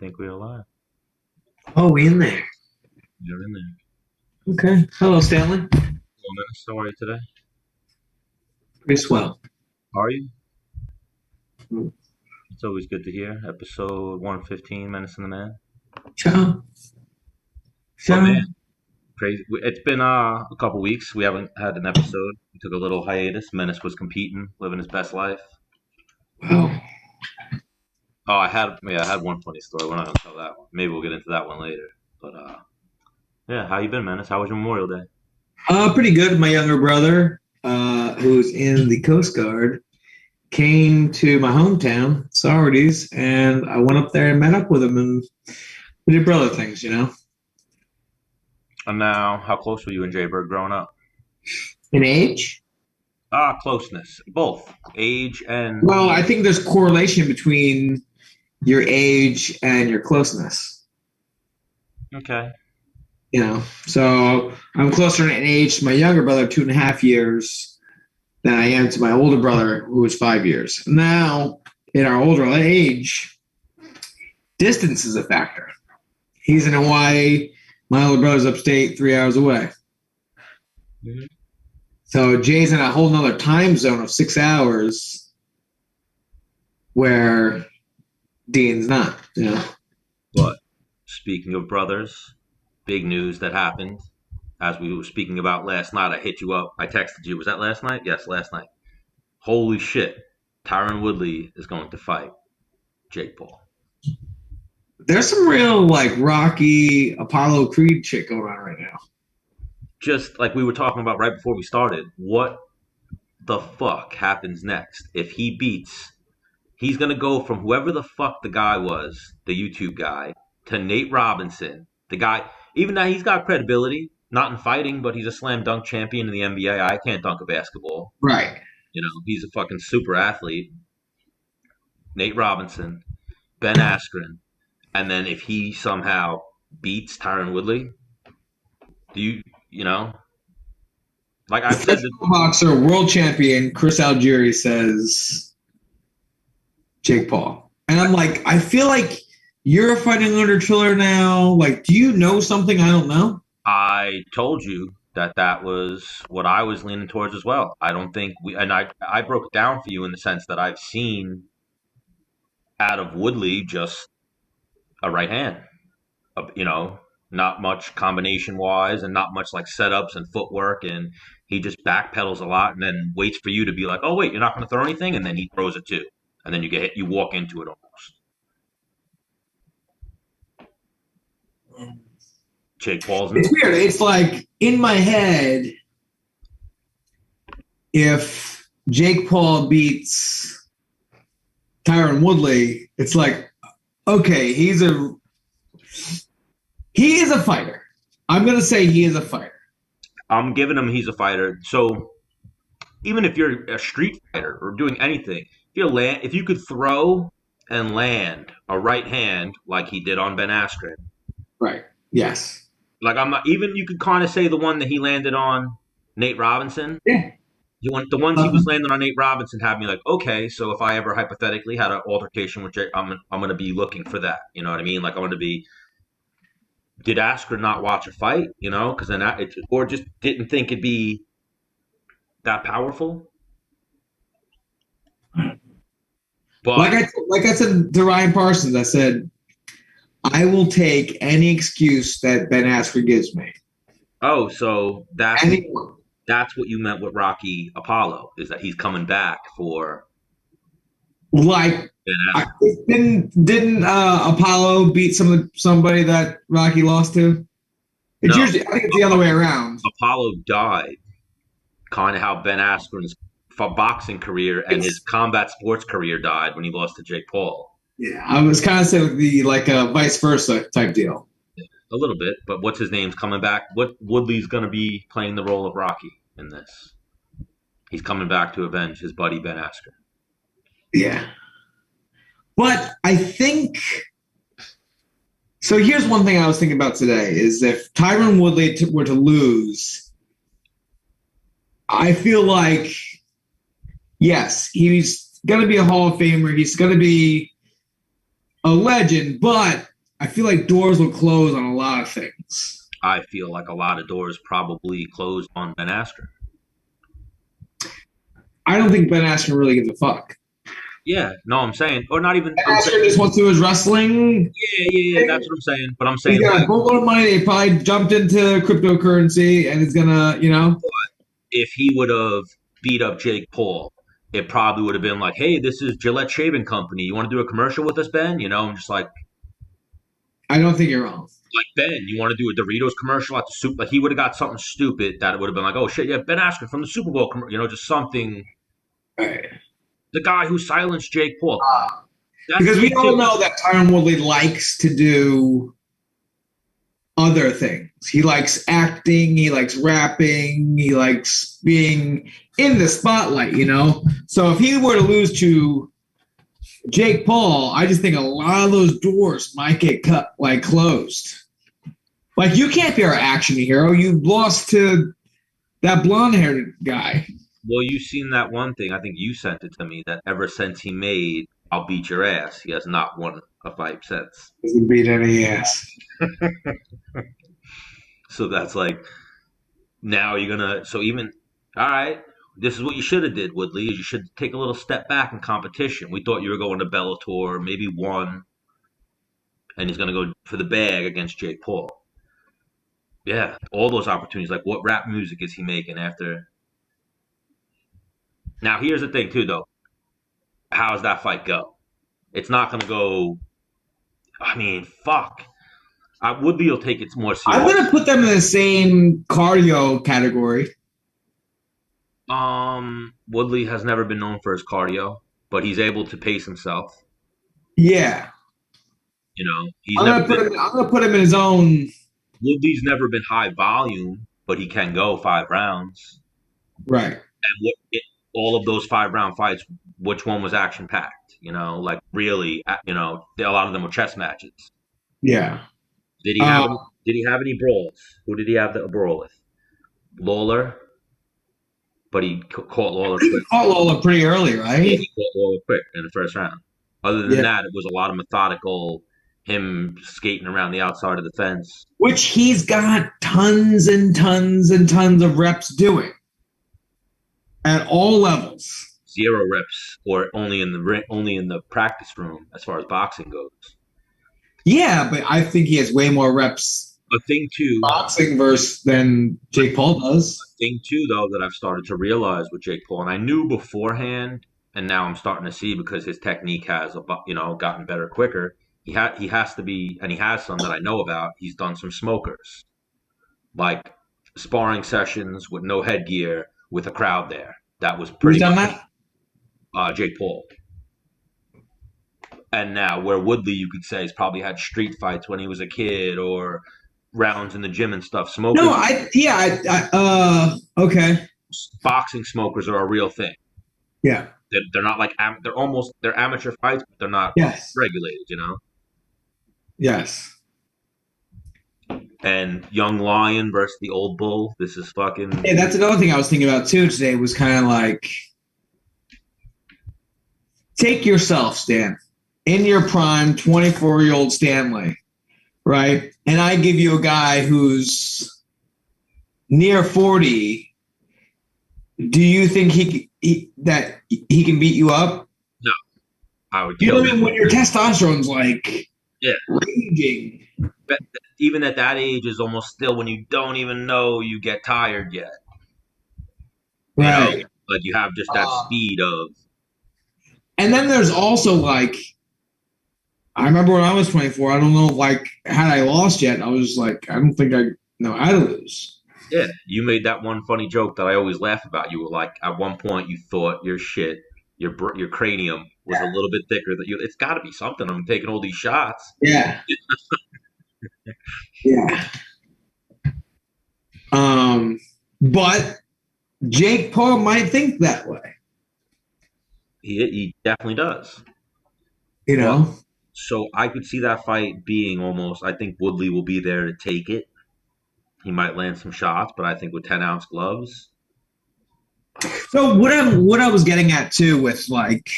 think we're alive. Oh, we in there. You're in there. Okay. Hello, Stanley. Well, Menace, how are you today? Pretty swell. How are you? Mm. It's always good to hear. Episode 115, Menace and the Man. Ciao. But Ciao. man, crazy. It's been a couple weeks. We haven't had an episode. We took a little hiatus. Menace was competing, living his best life. Wow. Oh, I had one funny story. We're not gonna tell that one. Maybe we'll get into that one later. But yeah, how you been, Menace? How was your Memorial Day? Pretty good. My younger brother, who's in the Coast Guard, came to my hometown, Saurdies, and I went up there and met up with him, and we did brother things, you know. And now, how close were you and Jay Bird growing up? In age? Closeness. Both. Age and... Well, I think there's correlation between your age and your closeness. Okay. You know, so I'm closer in age to my younger brother, 2.5 years, than I am to my older brother, who was 5 years. Now, in our older age, distance is a factor. He's in Hawaii. My older brother's upstate, 3 hours away. Mm-hmm. So Jay's in a whole nother time zone of 6 hours where Dean's not, you know. But speaking of brothers, big news that happened. As we were speaking about last night, I hit you up. I texted you. Was that last night? Yes, last night. Holy shit. Tyron Woodley is going to fight Jake Paul. There's some real, like, Rocky, Apollo Creed shit going on right now. Just like we were talking about right before we started, what the fuck happens next? If he beats, he's going to go from whoever the fuck the guy was, the YouTube guy, to Nate Robinson. The guy, even now he's got credibility, not in fighting, but he's a slam dunk champion in the NBA. I can't dunk a basketball. Right. You know, he's a fucking super athlete. Nate Robinson, Ben Askren. And then if he somehow beats Tyron Woodley, you know, like I said, boxer world champion Chris Algieri says Jake Paul. And I'm like, I feel like you're fighting under Triller now. Like, do you know something I don't know? I told you that was what I was leaning towards as well. I don't think I broke it down for you in the sense that I've seen out of Woodley just a right hand, you know, not much combination wise and not much like setups and footwork. And he just backpedals a lot and then waits for you to be like, oh, wait, you're not going to throw anything. And then he throws it too. And then you get hit, you walk into it almost. Jake Paul's. It's weird. It's like in my head, if Jake Paul beats Tyron Woodley, it's like, okay, he is a fighter. I'm gonna say he is a fighter. I'm giving him he's a fighter. So even if you're a street fighter or doing anything, if you could throw and land a right hand like he did on Ben Askren. Right. Yes. Like you could kind of say the one that he landed on Nate Robinson. Yeah. The ones he was landing on Nate Robinson had me like, okay, so if I ever hypothetically had an altercation with Jake, I'm going to be looking for that. You know what I mean? Like I want to be. Did Askren not watch a fight? You know, because then or just didn't think it'd be that powerful. But like I said to Ryan Parsons, I said, I will take any excuse that Ben Askren gives me. Oh, so that's what you meant with Rocky Apollo, is that he's coming back for. Like, didn't Apollo beat somebody that Rocky lost to? It's usually, I think it's the other way around. Apollo died, kind of how Ben Askren's boxing career and his combat sports career died when he lost to Jake Paul. Yeah, I was kind of saying the like a vice versa type deal. Yeah, a little bit, but what's his name's coming back? Woodley's going to be playing the role of Rocky in this. He's coming back to avenge his buddy Ben Askren. Yeah. But I think so. Here's one thing I was thinking about today is if Tyron Woodley were to lose, I feel like, yes, he's going to be a Hall of Famer. He's going to be a legend, but I feel like doors will close on a lot of things. I feel like a lot of doors probably closed on Ben Askren. I don't think Ben Askren really gives a fuck. Yeah, no, I'm saying, or not even. Ben I'm saying, Askren just wants to do his wrestling. yeah. That's what I'm saying. But I'm He's saying, got like, a boatload of money. They probably jumped into cryptocurrency, and he's gonna, if he would have beat up Jake Paul, it probably would have been like, hey, this is Gillette Shaving Company. You want to do a commercial with us, Ben? You know, I'm just I don't think you're wrong. like Ben, you want to do a Doritos commercial at the Super? Like he would have got something stupid that it would have been like, oh shit, yeah, Ben Askren from the Super Bowl, just something. Right. The guy who silenced Jake Paul. Because we all know that Tyron Woodley likes to do other things. He likes acting, he likes rapping, he likes being in the spotlight, So if he were to lose to Jake Paul, I just think a lot of those doors might get closed. Like, you can't be our action hero. You lost to that blonde-haired guy. Well, you've seen that one thing. I think you sent it to me that ever since he made I'll Beat Your Ass, he has not won a fight since. Doesn't beat any ass. So that's like, now you're gonna. So even, all right, this is what you should have did, Woodley. Is you should take a little step back in competition. We thought you were going to Bellator, maybe one, and he's gonna go for the bag against Jake Paul. Yeah, all those opportunities. Like, what rap music is he making after? Now, here's the thing, too, though. How does that fight go? It's not going to go. I mean, fuck. Woodley will take it more serious. I'm going to put them in the same cardio category. Woodley has never been known for his cardio, but he's able to pace himself. Yeah. I'm going to put him in his own. Woodley's never been high volume, but he can go 5 rounds. Right. And all of those 5-round fights, which one was action packed? Like really, a lot of them were chess matches. Yeah. Did he have any brawls? Who did he have the brawl with? Lawler, but he caught Lawler quick. He caught Lawler pretty early, right? Yeah, he caught Lawler quick in the first round. Other than that, it was a lot of methodical, him skating around the outside of the fence, which he's got tons and tons and tons of reps doing. At all levels. 0 reps, or only in the practice room as far as boxing goes. Yeah, but I think he has way more reps. A thing too, boxing than Jake Paul does. A thing too, though, that I've started to realize with Jake Paul, and I knew beforehand, and now I'm starting to see because his technique has gotten better quicker. He has to be, and he has some that I know about. He's done some smokers, like sparring sessions with no headgear, with a crowd there. That was pretty. Who's done that? Jake Paul. And now, where Woodley, you could say, has probably had street fights when he was a kid, or rounds in the gym and stuff. Smokers. No, okay. Boxing smokers are a real thing. Yeah. They're not like they're amateur fights, but they're not regulated. Yes. And Young Lion versus the Old Bull. This is fucking. Hey, that's another thing I was thinking about too today. Was kind of like, take yourself, Stan, in your prime, 24-year-old Stanley, right? And I give you a guy who's near 40. Do you think he can beat you up? No, I would. Kill him. When your testosterone's like raging. But even at that age is almost still when you don't even know you get tired yet. Right. Like you have just that speed of. And then there's also like, I remember when I was 24, I don't know, like, had I lost yet, I was like, I don't think I know how to lose. Yeah, you made that one funny joke that I always laugh about. You were like, at one point you thought your cranium was a little bit thicker. It's got to be something. I'm taking all these shots. Yeah. Yeah. But Jake Paul might think that way. He definitely does. So I could see that fight being almost. I think Woodley will be there to take it. He might land some shots, but I think with 10-ounce gloves. So what I was getting at too with like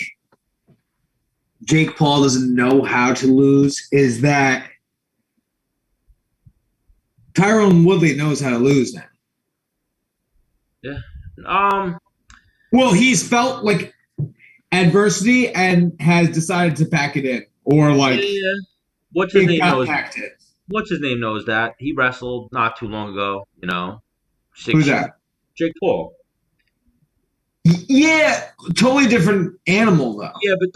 Jake Paul doesn't know how to lose is that Tyron Woodley knows how to lose now. Yeah. Well, he's felt like adversity and has decided to pack it in, or like Yeah. What's his it name got knows? packed in. What's his name knows that he wrestled not too long ago. Who's that? Jake Paul. Yeah, totally different animal though. Yeah, but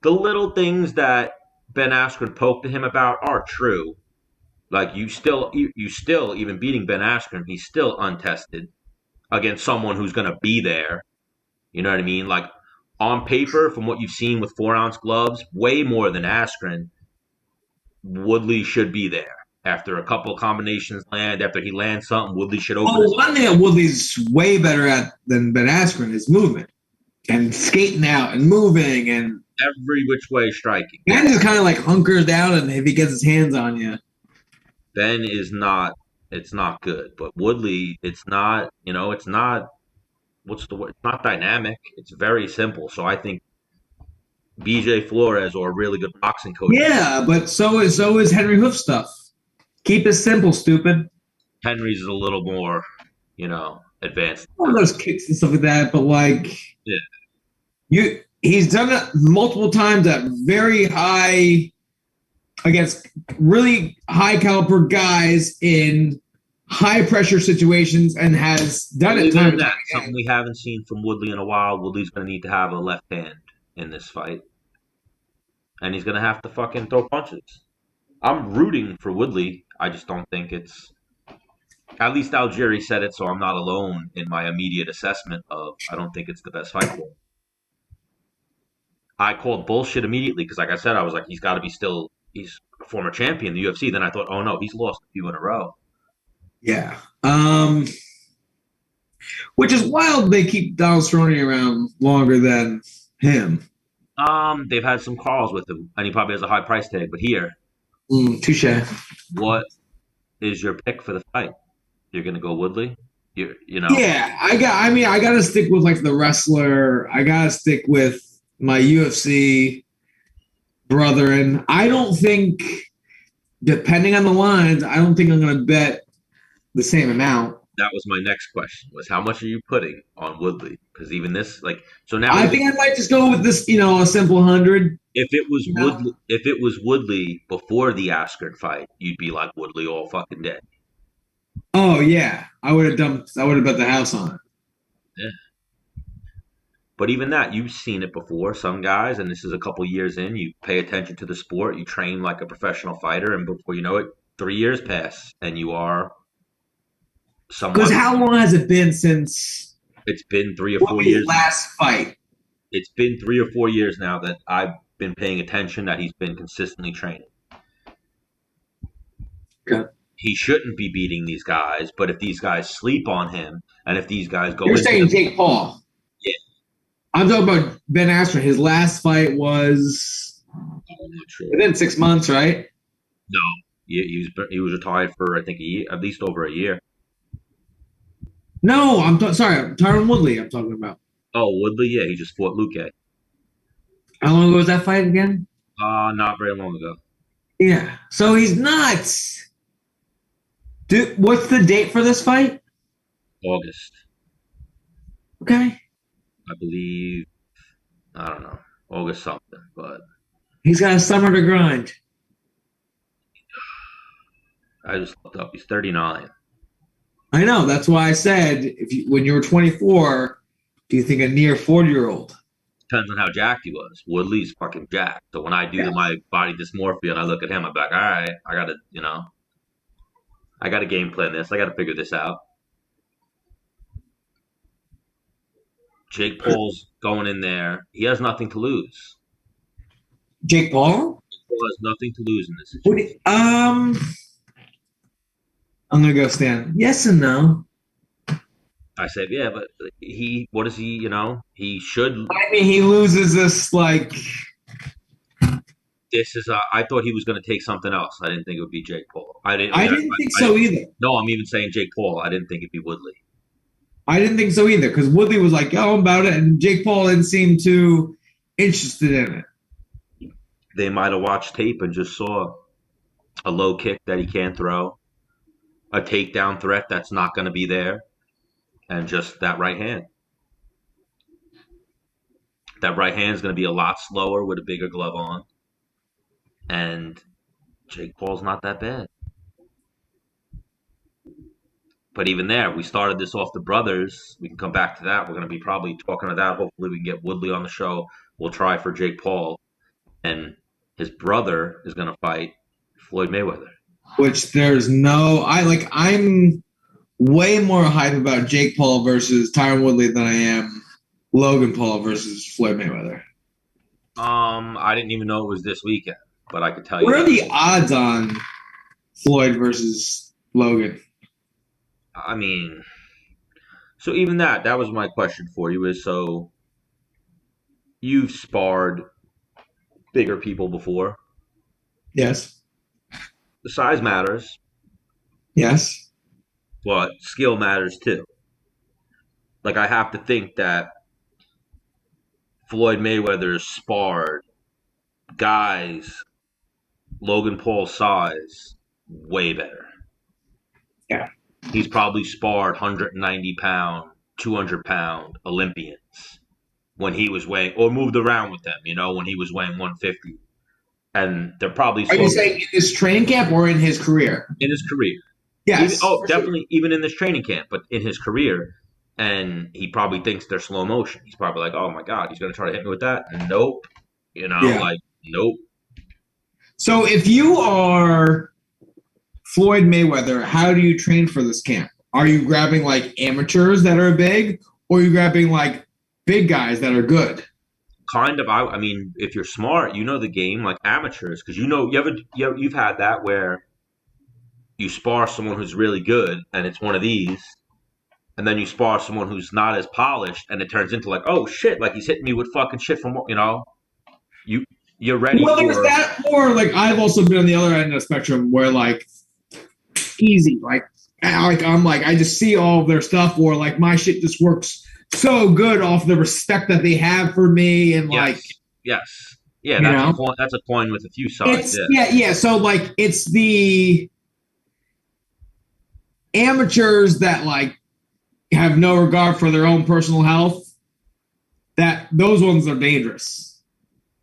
the little things that Ben Askren poked at him about are true. Like you still even beating Ben Askren, he's still untested against someone who's going to be there. You know what I mean? Like on paper, from what you've seen with 4-ounce gloves, way more than Askren. Woodley should be there. After a couple of combinations land, after he lands something, Woodley should open. Oh, one thing that Woodley's way better at than Ben Askren is movement and skating out and moving and every which way striking. Ben just kind of like hunkers down, and if he gets his hands on you, Ben is not. It's not good. But Woodley, it's not. It's not. What's the word? It's not dynamic. It's very simple. So I think BJ Flores or a really good boxing coach. Yeah, but so is Henry Hoof stuff. Keep it simple, stupid. Henry's is a little more, advanced. All those kicks and stuff like that, but like, yeah, he's done it multiple times at very high against really high caliber guys in high pressure situations, and has done it time and time again. Something we haven't seen from Woodley in a while. Woodley's going to need to have a left hand in this fight, and he's going to have to fucking throw punches. I'm rooting for Woodley. I just don't think it's. At least Algieri said it, so I'm not alone in my immediate assessment of I don't think it's the best fight for him. I called bullshit immediately because, like I said, I was like, he's got to be still. He's a former champion in the UFC. Then I thought, oh no, he's lost a few in a row. Yeah. Which is wild. They keep Donald Cerrone around longer than him. They've had some calls with him, and he probably has a high price tag. But here. Touche. What is your pick for the fight? You're gonna go Woodley? Yeah, I gotta stick with like the wrestler. I gotta stick with my UFC brethren. I don't think, depending on the lines, I don't think I'm gonna bet the same amount. That was my next question: was how much are you putting on Woodley? Because even this, so now I think I might just go with this. A simple 100. If it was Woodley before the Askren fight, you'd be like Woodley all fucking day. Oh yeah, I would have bet the house on it. Yeah. But even that, you've seen it before. Some guys, and this is a couple years in, you pay attention to the sport, you train like a professional fighter, and before you know it, 3 years pass, and you are someone. Because how long has it been since? It's been 3 or 4 years. Last fight. It's been 3 or 4 years now that I've been paying attention, that he's been consistently training. Okay. He shouldn't be beating these guys, but if these guys sleep on him, and if these guys go, you're saying Jake Paul. Yeah, I'm talking about Ben Askren. His last fight was not sure. Within 6 months, right? No, he was retired for I think a year, at least over a year. No, sorry, Tyron Woodley. I'm talking about. Oh, Woodley, yeah, he just fought Luque. How long ago was that fight again? Not very long ago. Yeah, so he's nuts. Dude, what's the date for this fight? August. Okay. I believe, I don't know, August something, but he's got a summer to grind. I just looked up. He's 39. I know. That's why I said, when you were 24, do you think a near 40-year-old? Depends on how jacked he was. Woodley's fucking jacked. So when I do my body dysmorphia and I look at him, I'm like, all right, I gotta game plan this. I gotta figure this out. Jake Paul's going in there. He has nothing to lose. Jake Paul? Jake Paul has nothing to lose in this situation. I'm gonna go Stan. Yes and no. I said, yeah, but what is he, he should. I mean, he loses this, like. This is, I thought he was going to take something else. I didn't think it would be Jake Paul. I didn't think so either. No, I'm even saying Jake Paul. I didn't think it'd be Woodley. I didn't think so either, because Woodley was like, oh, I'm about it, and Jake Paul didn't seem too interested in it. They might have watched tape and just saw a low kick that he can't throw, a takedown threat that's not going to be there, and just that right hand. That right hand is going to be a lot slower with a bigger glove on. And Jake Paul's not that bad. But even there, we started this off the brothers. We can come back to that. We're going to be probably talking to that. Hopefully we can get Woodley on the show. We'll try for Jake Paul. And his brother is going to fight Floyd Mayweather. Which I'm way more hype about Jake Paul versus Tyron Woodley than I am Logan Paul versus Floyd Mayweather. I didn't even know it was this weekend, but I could tell you. What are the odds on Floyd versus Logan? I mean, so even that was my question for you is, so you've sparred bigger people before. Yes. The size matters. Yes. But skill matters too. Like, I have to think that Floyd Mayweather sparred guys Logan Paul's size way better. Yeah. He's probably sparred 190-pound, 200-pound Olympians when he was weighing, or moved around with them, when he was weighing 150. And they're probably. Are you saying in his training camp or in his career? In his career. Yes. Definitely, sure. Even in this training camp, but in his career. And he probably thinks they're slow motion. He's probably like, oh my God, he's going to try to hit me with that? Nope. Nope. So if you are Floyd Mayweather, how do you train for this camp? Are you grabbing like amateurs that are big, or are you grabbing like big guys that are good? Kind of. I mean, if you're smart, you know the game, like amateurs, because you've had that where you spar someone who's really good, and it's one of these, and then you spar someone who's not as polished, and it turns into like, oh shit, like he's hitting me with fucking shit from you're ready. Well, there's that, or like I've also been on the other end of the spectrum where like easy, like I'm like I just see all of their stuff, or like my shit just works so good off the respect that they have for me, and yes, that's a coin with a few sides. So like it's the amateurs that like have no regard for their own personal health. That those ones are dangerous.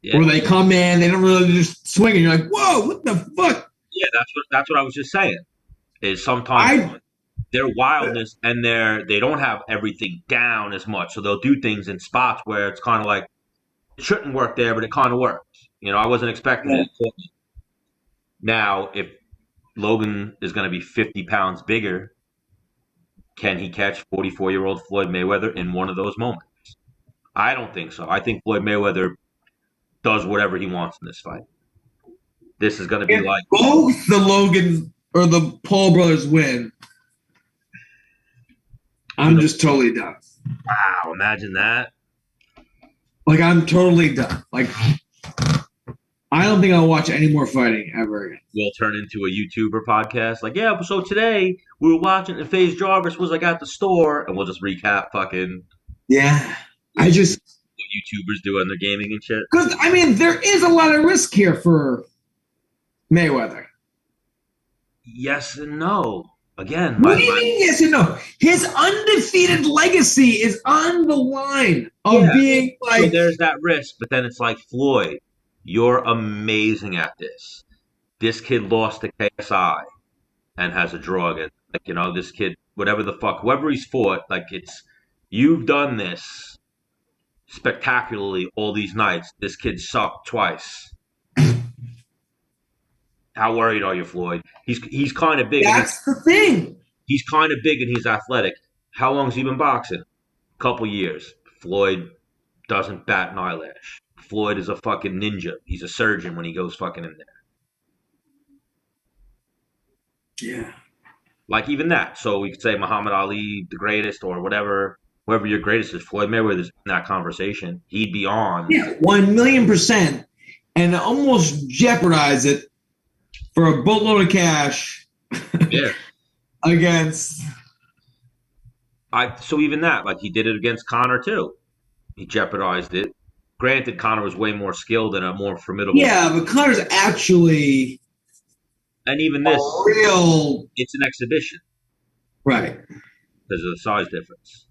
Yeah. Where they come in, they don't really just swing, and you're like, whoa, what the fuck? Yeah, that's what I was just saying. Is sometimes their wildness and they don't have everything down as much, so they'll do things in spots where it's kind of like it shouldn't work there, but it kind of works. I wasn't expecting it. Now, if Logan is going to be 50 pounds bigger, can he catch 44-year-old Floyd Mayweather in one of those moments? I don't think so. I think Floyd Mayweather does whatever he wants in this fight. This is going to be like both the Logan or the Paul brothers win. I'm just totally done. Wow, imagine that. Like, I'm totally done. Like, I don't think I'll watch any more fighting ever again. We'll turn into a YouTuber podcast. Like, yeah, so today we were watching and FaZe Jarvis was like at the store, and we'll just recap fucking. Yeah. What YouTubers do on their gaming and shit. Because, I mean, there is a lot of risk here for Mayweather. Yes and no. Again. What do you mean yes and no? His undefeated legacy is on the line of being like... So there's that risk, but then it's like, Floyd, you're amazing at this. This kid lost to KSI and has a draw against, this kid, whatever the fuck, whoever he's fought, you've done this spectacularly all these nights. This kid sucked twice. How worried are you, Floyd? He's kind of big. That's the thing. He's kind of big and he's athletic. How long has he been boxing? A couple years. Floyd doesn't bat an eyelash. Floyd is a fucking ninja. He's a surgeon when he goes fucking in there. Yeah. Like even that. So we could say Muhammad Ali, the greatest, or whatever. Whoever your greatest is, Floyd Mayweather's in that conversation. He'd be on. Yeah, 1,000,000%. And almost jeopardize it for a boatload of cash. Yeah. Against. So even that, he did it against Conor too. He jeopardized it. Granted, Conor was way more skilled and a more formidable. Yeah, but Conor's actually And even a this, real it's an exhibition right. because of the size difference.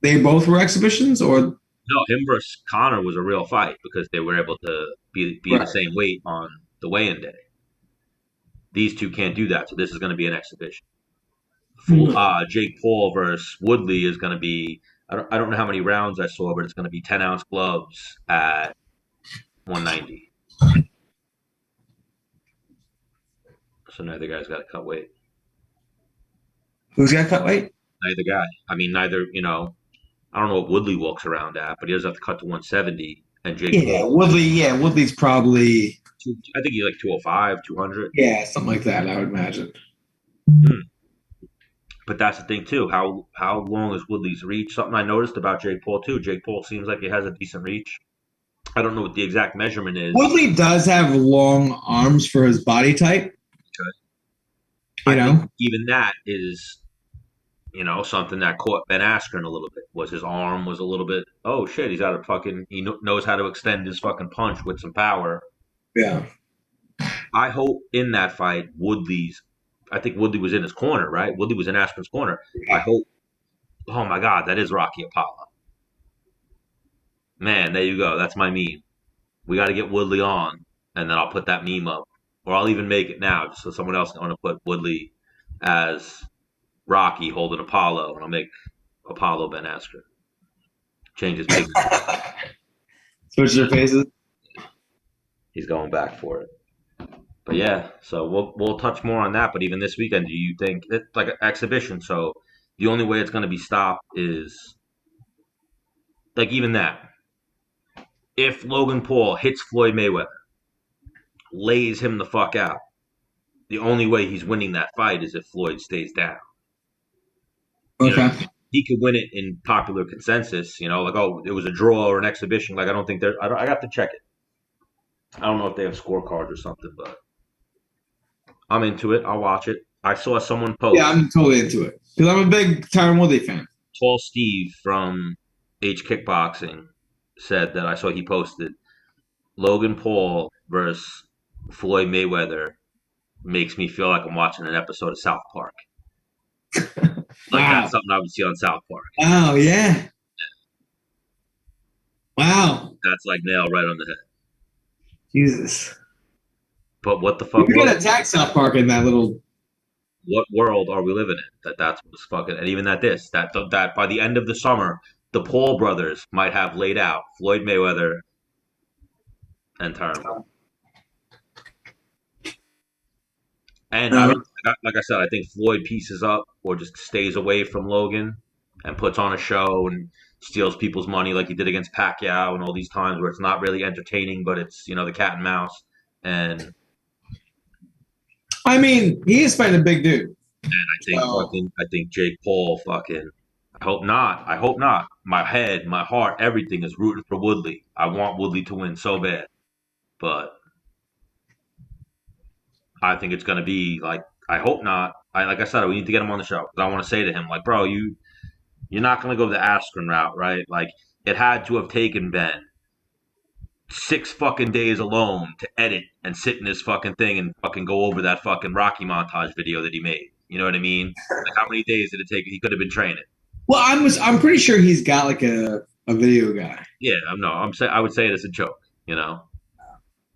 They both were exhibitions, or No, him versus Connor was a real fight because they were able to be the right. same weight on the weigh-in day. These two can't do that, so this is going to be an exhibition. Jake Paul versus Woodley is going to be. I don't know how many rounds I saw, but it's going to be 10-ounce gloves at 190. So neither guy's got to cut weight. Who's got cut weight? Neither guy. I mean, neither. I don't know what Woodley walks around at, but he doesn't have to cut to 170. And Jake Paul. Woodley. Yeah, Woodley's probably. I think he's like 205, 200. Yeah, something like that. I would imagine. But that's the thing too. How long is Woodley's reach? Something I noticed about Jake Paul too. Jake Paul seems like he has a decent reach. I don't know what the exact measurement is. Woodley does have long arms for his body type. Okay. I think even that is, something that caught Ben Askren a little bit. Was his arm was a little bit? Oh shit! He knows how to extend his fucking punch with some power. Yeah. I hope in that fight I think Woodley was in his corner, right? Woodley was in Askren's corner. I hope. Oh my God, that is Rocky Apollo. Man, there you go. That's my meme. We got to get Woodley on, and then I'll put that meme up, or I'll even make it now, just so someone else want to put Woodley as Rocky holding Apollo, and I'll make Apollo Ben Askren. Change his picture. Switch their faces. He's going back for it. But yeah, so we'll touch more on that. But even this weekend, do you think it's like an exhibition? So the only way it's going to be stopped is like even that. If Logan Paul hits Floyd Mayweather, lays him the fuck out, the only way he's winning that fight is if Floyd stays down. Okay. He could win it in popular consensus. Like, oh, it was a draw or an exhibition. Like, I don't think I got to check it. I don't know if they have scorecards or something, but I'm into it. I'll watch it. I saw someone post. Yeah, I'm totally into it because I'm a big Tyron Woodley fan. Tall Steve from H Kickboxing said that I saw he posted Logan Paul versus Floyd Mayweather makes me feel like I'm watching an episode of South Park. That's something I would see on South Park. Oh yeah. Wow. That's like nail right on the head. Jesus. But what the fuck? You're gonna attack South Park in that little. What world are we living in? That's what's fucking. And even that by the end of the summer, the Paul brothers might have laid out Floyd Mayweather and Tyron. And like I said, I think Floyd pieces up or just stays away from Logan and puts on a show and steals people's money like he did against Pacquiao and all these times where it's not really entertaining, but it's the cat and mouse. And I mean, he is fighting a big dude. And I think Jake Paul fucking. I hope not. My head, my heart, everything is rooting for Woodley. I want Woodley to win so bad, but I think it's gonna be like. I hope not. Like I said, we need to get him on the show because I want to say to him, like, bro, you're not gonna go the Askren route, right? Like, it had to have taken Ben 6 fucking days alone to edit and sit in his fucking thing and fucking go over that fucking Rocky montage video that he made. You know what I mean? Like, how many days did it take? He could have been training. Well, I'm pretty sure he's got like a video guy. Yeah, I would say it as a joke,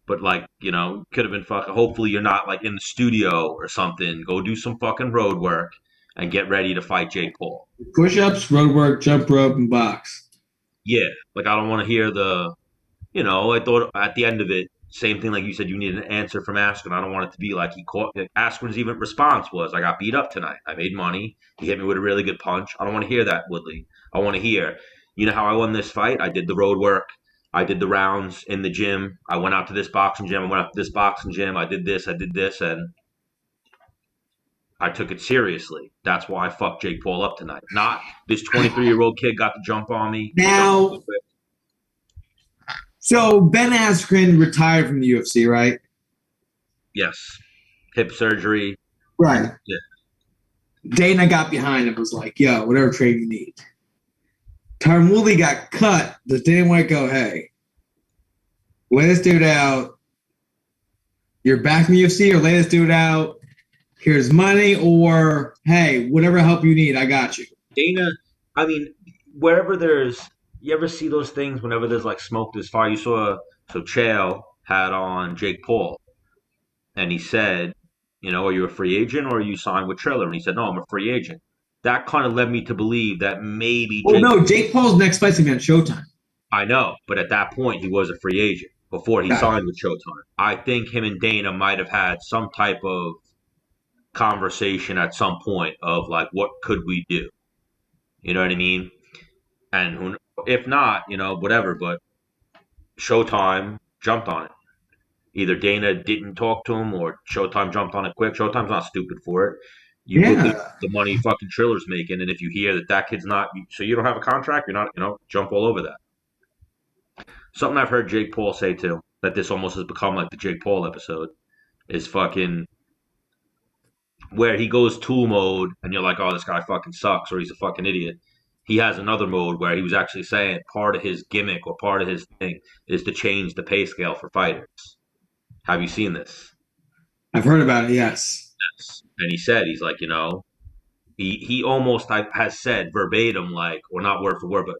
But like, could have been fucking. Hopefully, you're not like in the studio or something. Go do some fucking road work and get ready to fight Jake Paul. Push-ups, road work, jump rope, and box. Yeah, like I don't want to hear the. I thought at the end of it, same thing like you said, you need an answer from Askren. I don't want it to be like he caught. Askren's even response was, I got beat up tonight. I made money. He hit me with a really good punch. I don't want to hear that, Woodley. I want to hear, how I won this fight? I did the road work. I did the rounds in the gym. I went out to this boxing gym. I went out to this boxing gym. I did this, and I took it seriously. That's why I fucked Jake Paul up tonight. Not this 23-year-old kid got to jump on me. Now, so Ben Askren retired from the UFC, right? Yes. Hip surgery. Right. Yeah. Dana got behind and was like, yo, whatever training you need. Tyron Woodley got cut. Does Dana White go, hey, lay this dude out, you're back in the UFC or lay this dude out. Here's money, or hey, whatever help you need, I got you. Dana, I mean, wherever you ever see those things whenever there's like smoke, there's fire. You saw, so Chael had on Jake Paul, and he said, are you a free agent or are you signed with Triller? And he said, no, I'm a free agent. That kind of led me to believe that maybe Jake Paul's next fight's gonna be on Showtime. I know, but at that point he was a free agent before he signed with Showtime. I think him and Dana might have had some type of conversation at some point of like, what could we do? You know what I mean? And if not, whatever. But Showtime jumped on it. Either Dana didn't talk to him or Showtime jumped on it quick. Showtime's not stupid for it. You look at the money fucking Triller's making, and if you hear that kid's not, so you don't have a contract, you're not, jump all over that. Something I've heard Jake Paul say too, that this almost has become like the Jake Paul episode, is fucking where he goes tool mode, and you're like, oh, this guy fucking sucks, or he's a fucking idiot. He has another mode where he was actually saying part of his gimmick or part of his thing is to change the pay scale for fighters. Have you seen this? I've heard about it, yes. And he said, he's like, he almost has said verbatim, like, or not word for word, but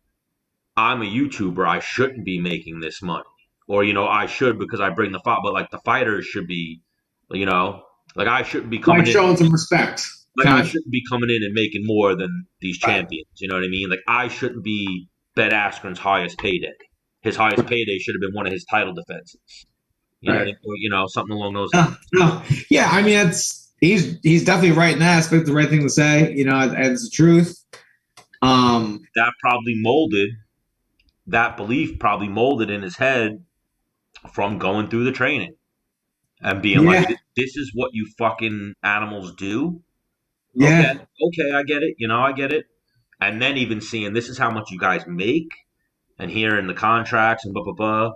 I'm a YouTuber. I shouldn't be making this money. Or, I should because I bring the fight. But, like, the fighters should be, like, I shouldn't be coming in. Showing some respect. Like, I shouldn't be coming in and making more than these champions. You know what I mean? Like, I shouldn't be Ben Askren's highest payday. His highest payday should have been one of his title defenses. You know what I mean? Or, something along those lines. No. Yeah, I mean, he's definitely right in that aspect, the right thing to say. It's the truth. That belief probably molded in his head from going through the training and being like, this is what you fucking animals do. Yeah. Okay, I get it. I get it. And then even seeing this is how much you guys make and hearing the contracts and blah, blah, blah.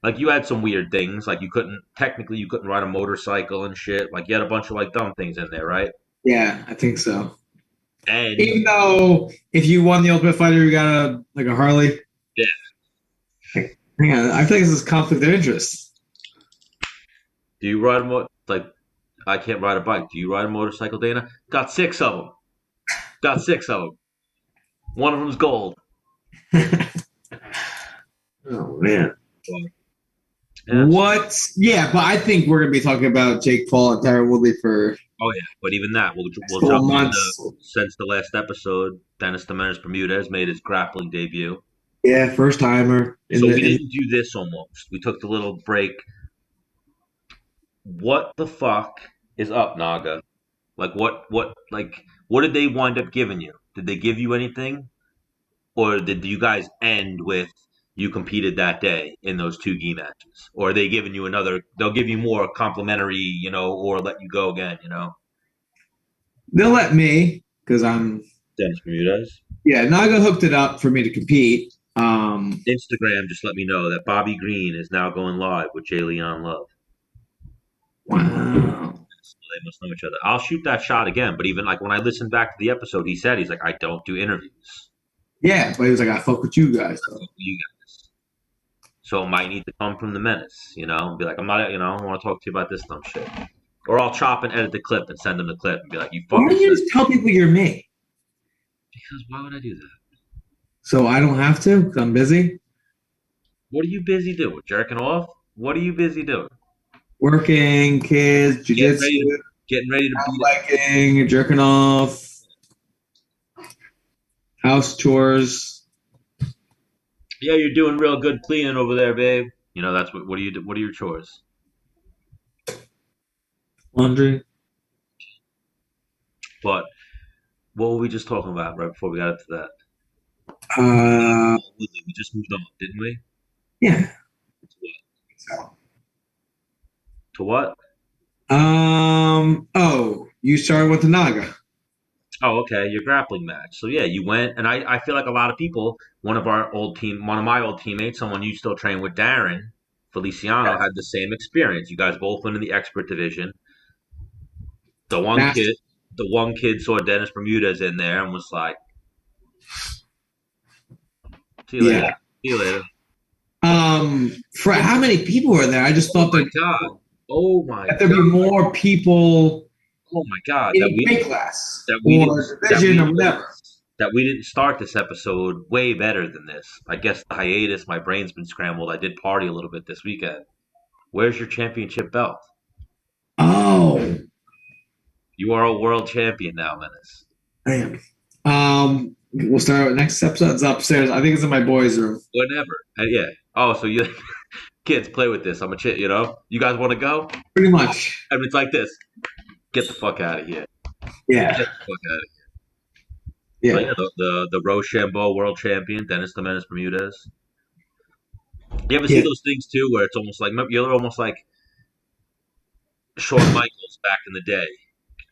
Like, you had some weird things. Like, you couldn't ride a motorcycle and shit. Like, you had a bunch of, like, dumb things in there, right? Yeah, I think so. And even though if you won the Ultimate Fighter, you got a Harley. Yeah. Hang on, I feel like this is conflict of interest. Do you ride I can't ride a bike. Do you ride a motorcycle, Dana? Got 6 of them. One of them's gold. Oh, man. Yeah. What? Yeah, but I think we're going to be talking about Jake Paul and Tyron Woodley for... Oh, yeah. But even that, we'll jump into, since the last episode, Dennis the Menace Bermudez made his grappling debut. Yeah, first timer. We didn't do this almost. We took the little break. What the fuck is up, Naga? Like, what did they wind up giving you? Did they give you anything? Or did you guys end with you competed that day in those 2 gi matches? Or are they giving you they'll give you more complimentary, or let you go again, They'll let me, because I'm... Dennis Bermudez? Yeah, Naga hooked it up for me to compete. Instagram just let me know that Bobby Green is now going live with Jay Leon Love. Wow. So they must know each other. I'll shoot that shot again, but even like when I listened back to the episode, he's like, I don't do interviews. Yeah, but he was like, I fuck with you guys. So it might need to come from the Menace, be like, I'm not, I want to talk to you about this dumb shit. Or I'll chop and edit the clip and send them the clip and be like, you fucking... Why don't you just tell people you're me? Because why would I do that? So I don't have to? Because I'm busy? What are you busy doing? Jerking off? What are you busy doing? Working, kids, jiu-jitsu. Getting ready to beat biking, jerking off. House chores. Yeah, you're doing real good cleaning over there, babe. That's what do you do? What are your chores? Laundry. But what were we just talking about right before we got into that? We just moved on, didn't we? Yeah. To what? You started with the Naga. Oh, okay, your grappling match. So yeah, you went, and I feel like a lot of people, one of my old teammates, someone you still train with, Darren Feliciano, had the same experience. You guys both went in the expert division. The one kid saw Dennis Bermudez in there and was like, see you later. For how many people were there? I just thought God. Oh my That there be god. more people Oh my god. in That a we weight class that we didn't or division or whatever. that we didn't start this episode way better than this. I guess the hiatus, my brain's been scrambled. I did party a little bit this weekend. Where's your championship belt? Oh, You are a world champion now, Menace. I am. We'll start with next episode. It's upstairs. I think it's in my boys' room. Whatever. Yeah. Oh, so you kids play with this. I'm a chit, you know? You guys want to go? Pretty much. I mean, it's like this. Get the fuck out of here. Yeah. Get the fuck out of Yeah. here. But the Rochambeau world champion, Dennis the Menace Bermudez. You ever see those things too where it's almost like, you're almost like Shawn Michaels back in the day.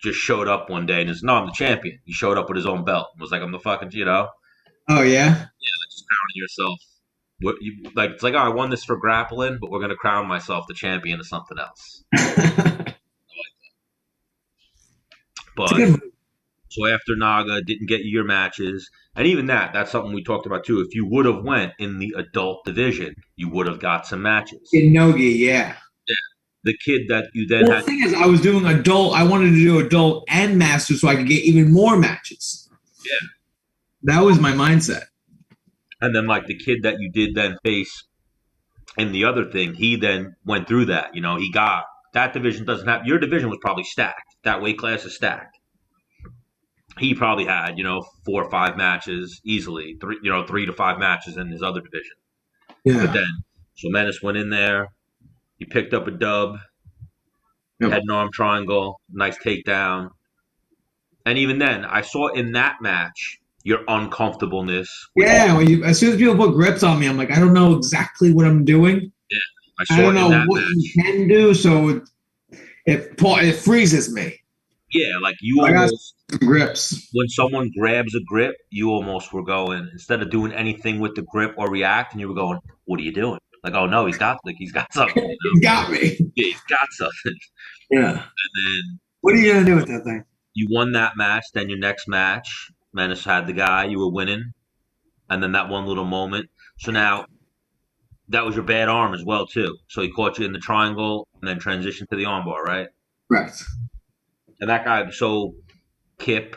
Just showed up one day and just, no, I'm the champion. He showed up with his own belt. Was like, I'm the fucking, you know? Oh, yeah? Yeah, like just crowning yourself. Like it's like, oh, I won this for grappling, but we're gonna crown myself the champion of something else. But so after Naga didn't get your matches, and even that's something we talked about too. If you would have went in the adult division, you would have got some matches. In Nogi, yeah. Yeah, the kid that you then had. The thing is, I was doing adult. I wanted to do adult and master so I could get even more matches. Yeah, that was my mindset. And then, like the kid that you did then face in the other thing, he then went through that. You know, he got that division doesn't have your division was probably stacked. That weight class is stacked. He probably had 4 or 5 matches easily, 3 to 5 matches in his other division. Yeah. But then, so Menace went in there. He picked up a dub, head and arm triangle, nice takedown. And even then, I saw in that match your uncomfortableness. Yeah, as soon as people put grips on me, I'm like, I don't know exactly what I'm doing. Yeah, I don't know what you can do, so it freezes me. Yeah, like you almost grips. When someone grabs a grip, you almost were going, instead of doing anything with the grip or react, and you were going, "What are you doing?" Like, "Oh no, he's got something." You know? He's got me. Yeah, he's got something. Yeah. And then, what are you gonna do with that thing? You won that match. Then your next match, Menace had the guy you were winning, and then that one little moment. So now, that was your bad arm as well too. So he caught you in the triangle, and then transitioned to the armbar, right? Correct. And that guy, so Kip,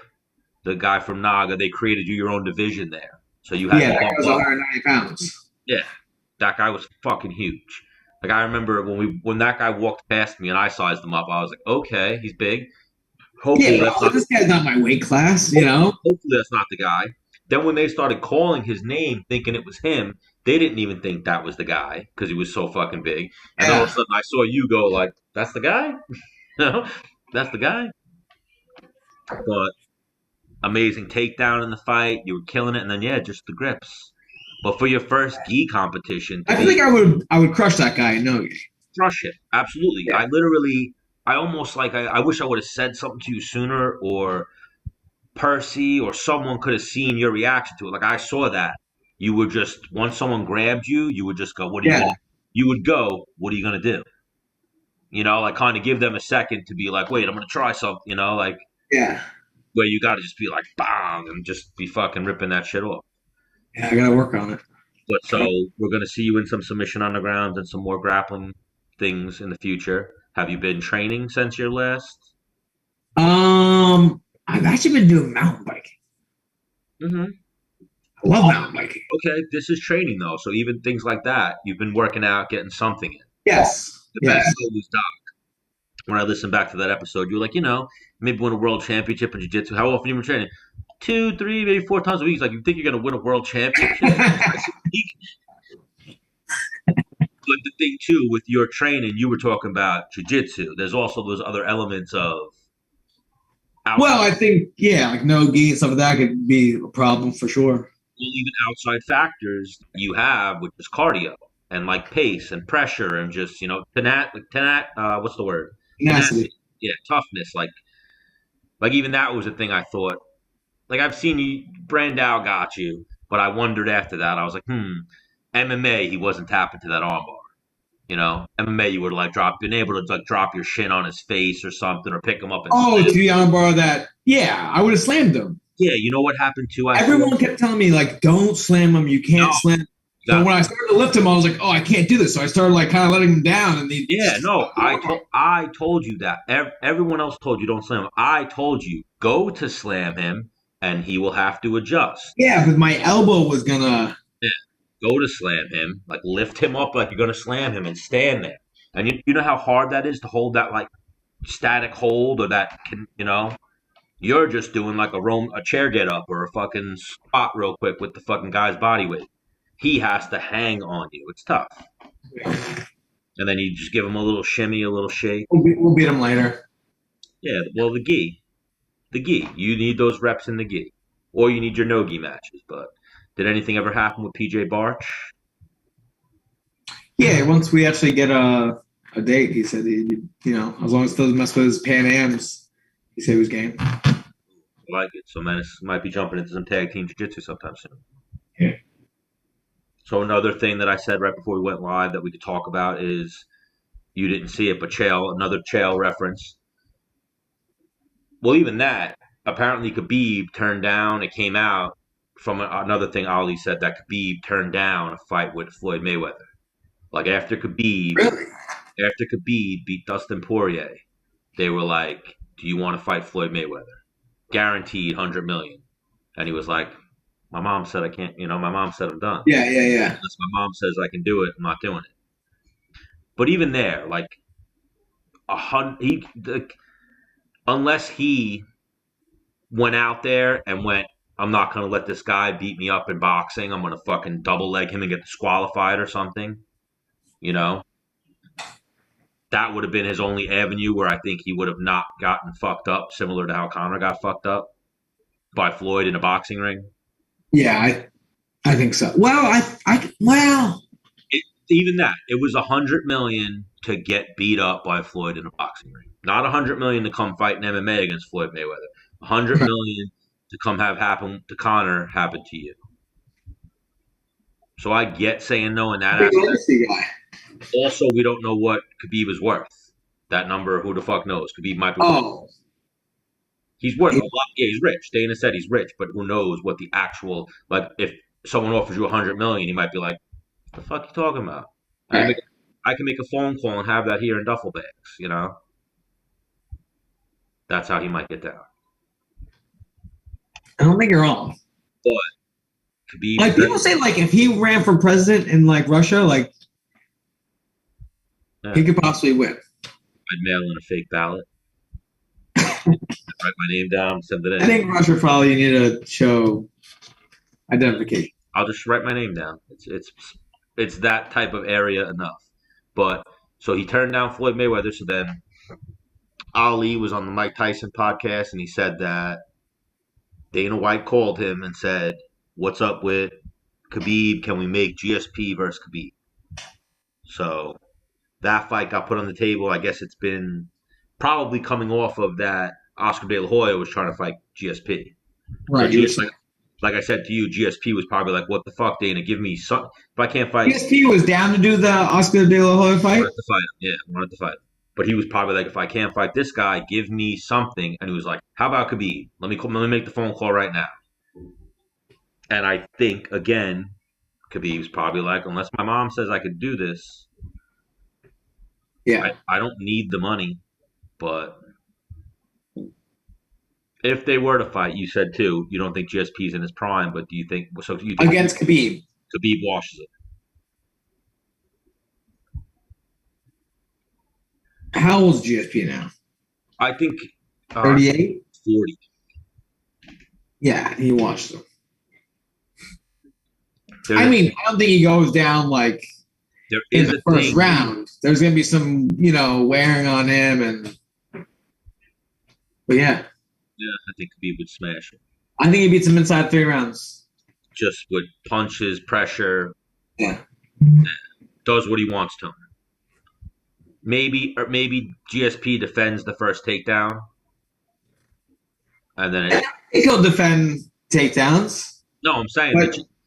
the guy from Naga, they created you your own division there. So you had that guy was 190 pounds. Yeah, that guy was fucking huge. Like I remember when that guy walked past me and I sized him up, I was like, okay, he's big. Hopefully this guy's not my weight class, you know. Hopefully that's not the guy. Then when they started calling his name, thinking it was him, they didn't even think that was the guy because he was so fucking big. And all of a sudden, I saw you go like, "That's the guy." That's the guy. But amazing takedown in the fight. You were killing it, and then just the grips. But for your first gi competition, I think I would crush that guy. No, crush it. Absolutely. Yeah. I almost like I wish I would have said something to you sooner, or Percy or someone could have seen your reaction to it. Like I saw that. You would just, once someone grabbed you, you would just go, "What are you gonna?" You would go, "What are you gonna do?" Like kind of give them a second to be like, "Wait, I'm gonna try something." Like where you got to just be like, "Bang," and just be fucking ripping that shit off. Yeah, I gotta work on it. But so we're gonna see you in some submission undergrounds and some more grappling things in the future. Have you been training since your last? I've actually been doing mountain biking. Mm-hmm. I love mountain biking. Okay, this is training though, so even things like that, you've been working out, getting something in. Yes. The best was Doc. When I listened back to that episode, you were like, maybe win a world championship in jiu-jitsu. How often you were training? 2, 3, maybe 4 times a week. He's like, you think you're gonna win a world championship? But the thing too with your training, you were talking about jiu-jitsu. There's also those other elements of. Well, I think like no gi and stuff like that could be a problem for sure. Well, even outside factors you have, which is cardio and like pace and pressure and just what's the word? Tenacity. Yeah, toughness. Like even that was a thing I thought. Like I've seen you, Brandao got you, but I wondered after that. I was like, MMA, he wasn't tapping to that armbar. MMA, you would have been able to drop your shin on his face or something, or pick him up. And to the armbar that, I would have slammed him. Yeah, you know what happened too? Everyone kept telling me, like, don't slam him. You can't slam him. So when I started to lift him, I was like, "Oh, I can't do this." So I started like kind of letting him down, and I told you that. Everyone else told you don't slam him. I told you go to slam him, and he will have to adjust. Yeah, but my elbow was gonna. Yeah. Go to slam him, like lift him up like you're gonna slam him, and stand there. And you know how hard that is to hold that like static hold, or that can You're just doing like a chair get up or a fucking squat real quick with the fucking guy's body weight. He has to hang on you. It's tough. And then you just give him a little shimmy, a little shake. We'll beat him later. Yeah, well, the gi. You need those reps in the gi. Or you need your no-gi matches. But did anything ever happen with PJ Barch? Yeah, once we actually get a date, he said, as long as it doesn't mess with his Pan Ams, he said he was game. I like it. So Menace might be jumping into some tag team jiu-jitsu sometime soon. Yeah. So another thing that I said right before we went live that we could talk about is, you didn't see it, but another Chael reference. Well, even that, apparently Khabib turned down, it came out from another thing Ali said, that Khabib turned down a fight with Floyd Mayweather. Like after Khabib beat Dustin Poirier, they were like, do you want to fight Floyd Mayweather? Guaranteed $100 million. And he was like, my mom said I can't, my mom said I'm done. Yeah. Unless my mom says I can do it, I'm not doing it. But even there, like unless he went out there and went, I'm not going to let this guy beat me up in boxing. I'm going to fucking double leg him and get disqualified or something. That would have been his only avenue where I think he would have not gotten fucked up, similar to how Conor got fucked up by Floyd in a boxing ring. Yeah, I think so. Well, even that, it was $100 million to get beat up by Floyd in a boxing ring. Not $100 million to come fight in MMA against Floyd Mayweather. $100 million to come have happen to Conor happen to you. So I get saying no in that aspect. Also, we don't know what Khabib is worth. That number, who the fuck knows? Khabib might be worth. He's worth a lot. Yeah, he's rich. Dana said he's rich, but who knows what the actual, like, if someone offers you $100 million, he might be like, what the fuck are you talking about? Right. I can make a phone call and have that here in duffel bags, That's how he might get down. I don't think you're wrong. But Khabib, like people say, like if he ran for president in like Russia, like he could possibly win. I'd mail in a fake ballot. Write my name down, send it in. I think Russia probably need to show identification. I'll just write my name down. It's that type of area enough. But so he turned down Floyd Mayweather. So then Ali was on the Mike Tyson podcast, and he said that Dana White called him and said, "What's up with Khabib? Can we make GSP versus Khabib?" So that fight got put on the table. I guess it's been probably coming off of that Oscar De La Hoya was trying to fight GSP. Right. So like I said to you, GSP was probably like, what the fuck, Dana? Give me some. If I can't fight. GSP was down to do the Oscar De La Hoya fight? Wanted to fight him. But he was probably like, if I can't fight this guy, give me something. And he was like, how about Khabib? Let me make the phone call right now. And I think, again, Khabib's probably like, unless my mom says I could do this, yeah, I don't need the money. But if they were to fight, you said too, you don't think GSP's in his prime, but do you think against Khabib? Khabib washes it. How old is GSP now? I think 38? 40. Yeah, he washed them. I don't think he goes down like in the first round. There's going to be some, wearing on him, but yeah. Yeah, I think Khabib would smash him. I think he beats him inside 3 rounds. Just with punches, pressure. Yeah. Does what he wants to him. Maybe GSP defends the first takedown. And then I think he'll defend takedowns. No, I'm saying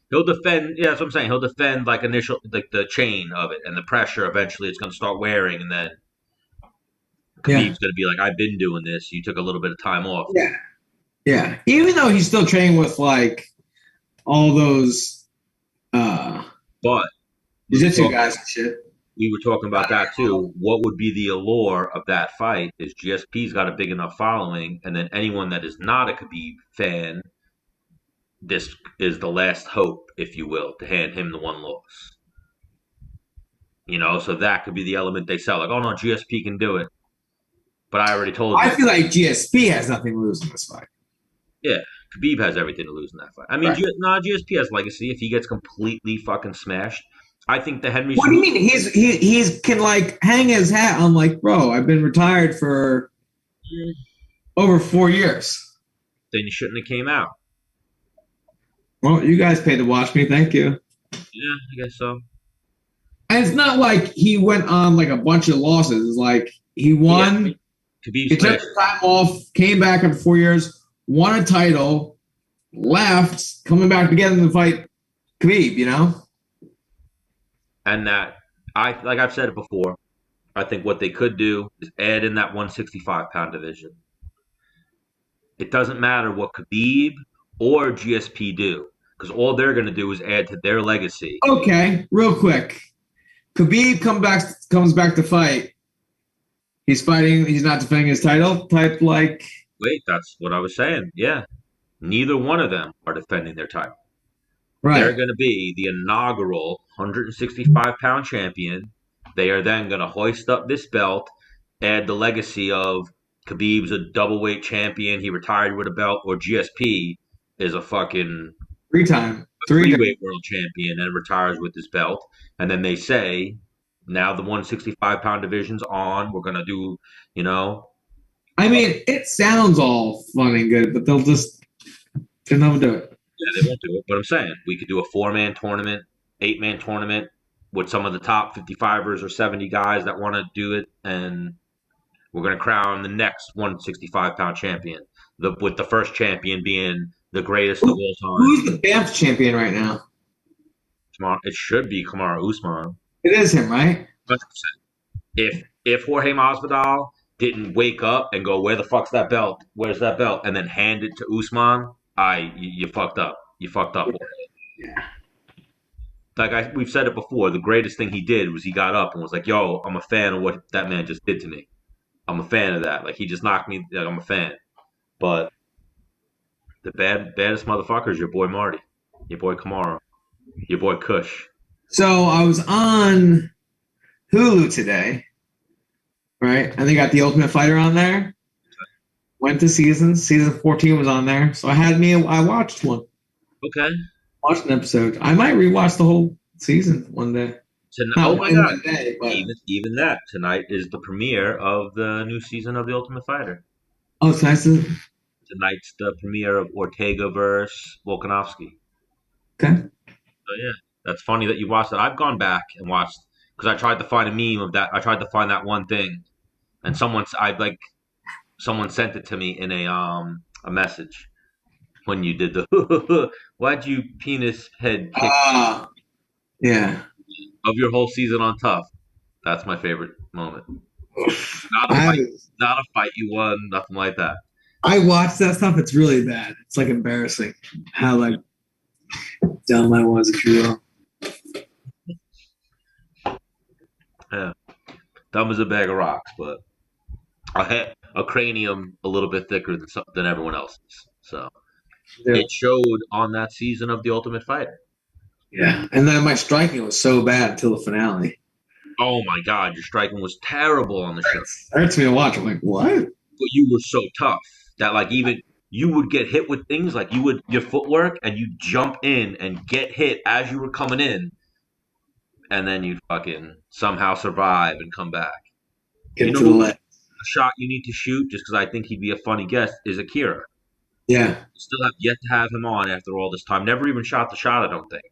he'll defend. Yeah, that's what I'm saying. He'll defend like the chain of it and the pressure. Eventually, it's going to start wearing, and then Khabib's going to be like, I've been doing this. You took a little bit of time off. Yeah. Yeah. Even though he's still training with like all those But jiu-jitsu guys and shit. we were talking about that too. What would be the allure of that fight is GSP's got a big enough following, and then anyone that is not a Khabib fan, this is the last hope, if you will, to hand him the one loss. So that could be the element they sell. Like, oh no, GSP can do it. But I already told you. I feel like GSP has nothing to lose in this fight. Yeah, Khabib has everything to lose in that fight. I mean, right. GSP has legacy. If he gets completely fucking smashed, I think the Henry. What do you mean? He's can like hang his hat on like, bro, I've been retired for over 4 years. Then you shouldn't have came out. Well, you guys paid to watch me. Thank you. Yeah, I guess so. And it's not like he went on like a bunch of losses. It's like he won. Yeah. He took time off, came back after 4 years, won a title, left, coming back together in the fight Khabib, And that, like I've said it before, I think what they could do is add in that 165-pound division. It doesn't matter what Khabib or GSP do, because all they're going to do is add to their legacy. Okay, real quick. Khabib comes back to fight. He's fighting. He's not defending his title. Type like. Wait, that's what I was saying. Yeah, neither one of them are defending their title. Right. They're going to be the inaugural 165-pound champion. They are then going to hoist up this belt, add the legacy of Khabib's a double-weight champion. He retired with a belt, or GSP is a fucking three-weight world champion and retires with this belt. And then they say, now the 165-pound division's on. We're going to do, I mean, it sounds all fun and good, but they'll never do it. Yeah, they won't do it. But I'm saying we could do a 4-man tournament, 8-man tournament with some of the top 55ers or 70 guys that want to do it. And we're going to crown the next 165-pound champion, with the first champion being the greatest of all time. Who's the Banff champion right now? It should be Kamaru Usman. It is him, right? 100%. If Jorge Masvidal didn't wake up and go, where the fuck's that belt? Where's that belt? And then hand it to Usman, you fucked up. You fucked up. Yeah. Like we've said it before, the greatest thing he did was he got up and was like, yo, I'm a fan of what that man just did to me. I'm a fan of that. Like, he just knocked me. Like, I'm a fan. But the baddest motherfucker is your boy Marty, your boy Kamaru, your boy Kush. So I was on Hulu today, right? And they got The Ultimate Fighter on there. Went to season 14 was on there. So I watched one. Okay. Watched an episode. I might rewatch the whole season one day. Oh my God. Day, but... even that. Tonight is the premiere of the new season of The Ultimate Fighter. Oh, it's nice. Tonight's the premiere of Ortega versus Volkanovski. Okay. So yeah, that's funny that you watched that. I've gone back and watched, because I tried to find a meme of that. I tried to find that one thing, and someone sent it to me in a message when you did the why'd you penis head kick? Yeah. Of your whole season on Tough. That's my favorite moment. Not a fight you won, nothing like that. I watched that stuff. It's really bad. It's like embarrassing how like dumb I was, if you will. Yeah. Dumb as a bag of rocks, but I had a cranium a little bit thicker than everyone else's. So It showed on that season of The Ultimate Fighter. Yeah, and then my striking was so bad until the finale. Oh my God, your striking was terrible on the show. It hurts me to watch. I'm like, what? But you were so tough that like even you would get hit with things like your footwork, and you jump in and get hit as you were coming in, and then you fucking somehow survive and come back. Get to the leg. A shot you need to shoot, just because I think he'd be a funny guest, is Akira. Yeah. Still have yet to have him on after all this time. Never even shot the shot, I don't think.